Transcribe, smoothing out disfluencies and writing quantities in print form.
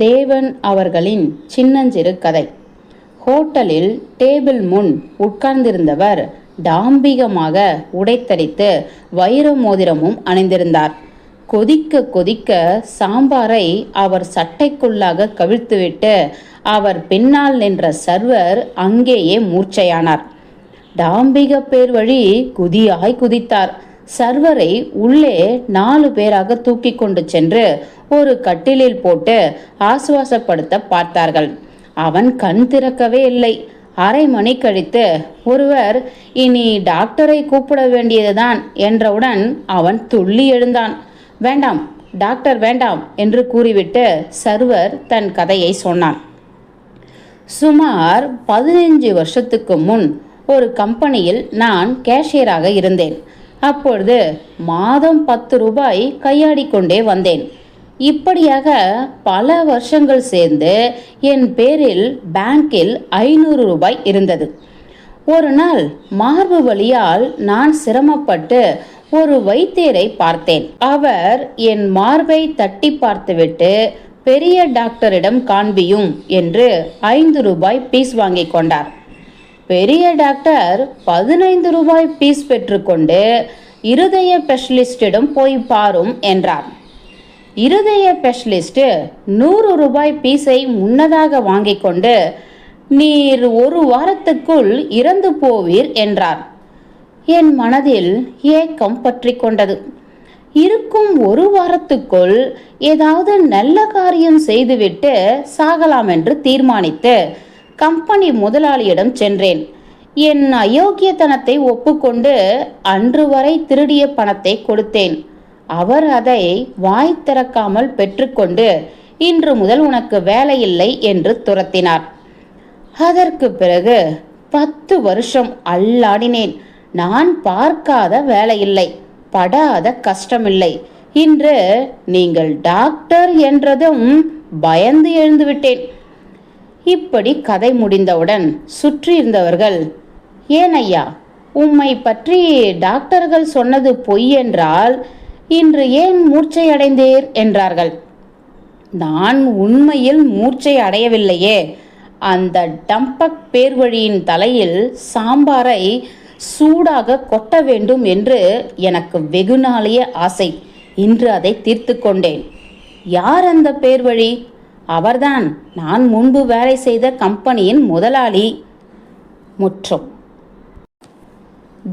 தேவன் அவர்களின் சின்னஞ்சிறு கதை. ஹோட்டலில் டேபிள் முன் உட்கார்ந்திருந்தவர் டாம்பிகமாக உடைத்தடித்து வைர மோதிரமும் அணிந்திருந்தார். கொதிக்க கொதிக்க சாம்பாரை அவர் சட்டைக்குள்ளாக கவிழ்த்துவிட்டு அவர் பின்னால் நின்ற சர்வர் அங்கேயே மூர்ச்சையானார். டாம்பிக பேர் வழி குதியாய் குதித்தார். சர்வரை உள்ளே 4 பேராக தூக்கி கொண்டு சென்று ஒரு கட்டிலில் போட்டு ஆசுவாசப்படுத்த பார்த்தார்கள். அவன் கண் திறக்கவே இல்லை. அரை மணி கழித்து ஒருவர் இனி டாக்டரை கூப்பிட வேண்டியதுதான் என்றவுடன் அவன் துள்ளி எழுந்தான். வேண்டாம், டாக்டர் வேண்டாம் என்று கூறிவிட்டு சர்வர் தன் கதையை சொன்னான். சுமார் 15 வருஷத்துக்கு முன் ஒரு கம்பெனியில் நான் கேஷியராக இருந்தேன். அப்பொழுது மாதம் 10 ரூபாய் கையாடி கொண்டே வந்தேன். இப்படியாக பல வருஷங்கள் சேர்ந்து என் பேரில் பேங்கில் 500 ரூபாய் இருந்தது. ஒரு நாள் மார்பு வலியால் நான் சிரமப்பட்டு ஒரு வைத்தியரை பார்த்தேன். அவர் என் மார்பை தட்டி பார்த்துவிட்டு பெரிய டாக்டரிடம் காண்பியும் என்று 5 ரூபாய் பீஸ் வாங்கி கொண்டார். பெரிய டாக்டர் 15 ரூபாய் பீஸ் பெற்றுக்கொண்டு இருதய ஸ்பெஷலிஸ்டிடம் போய் பாரும் என்றார். இருதய ஸ்பெஷலிஸ்ட் 100 ரூபாய் பீஸை முன்னதாக வாங்கி கொண்டு நீர் 1 வாரத்துக்குள் இறந்து போவீர் என்றார். என் மனதில் ஏக்கம் பற்றி கொண்டது. இருக்கும் 1 வாரத்துக்குள் ஏதாவது நல்ல காரியம் செய்துவிட்டு சாகலாம் என்று தீர்மானித்து கம்பெனி முதலாளியிடம் சென்றேன். என் அயோக்கியத்தனத்தை ஒப்புக்கொண்டு அன்று வரை திருடிய பணத்தை கொடுத்தேன். அவர் அதை வாய் திறக்காமல் பெற்றுக்கொண்டு இன்று முதல் உனக்கு வேலை இல்லை என்று துரத்தினார். அதற்கு பிறகு 10 வருஷம் அல்லாடினேன். நான் பார்க்காத வேலை இல்லை, படாத கஷ்டமில்லை. இன்று நீங்கள் டாக்டர் என்றதும் பயந்து எழுந்துவிட்டேன். இப்படி கதை முடிந்தவுடன் சுற்றி இருந்தவர்கள், ஏன் ஐயா, உம்மை பற்றி டாக்டர்கள் சொன்னது பொய் என்றால் இன்று ஏன் மூர்ச்சை அடைந்தீர் என்றார்கள். நான் உண்மையில் மூர்ச்சை அடையவில்லையே. அந்த டம்பக் பேர்வழியின் தலையில் சாம்பாரை சூடாக கொட்ட வேண்டும் என்று எனக்கு வெகுநாளைய ஆசை. இன்று அதை தீர்த்து கொண்டேன். யார் அந்த பேர்வழி? அவர்தான் நான் முன்பு வேலை செய்த கம்பெனியின் முதலாளி. முற்றும்.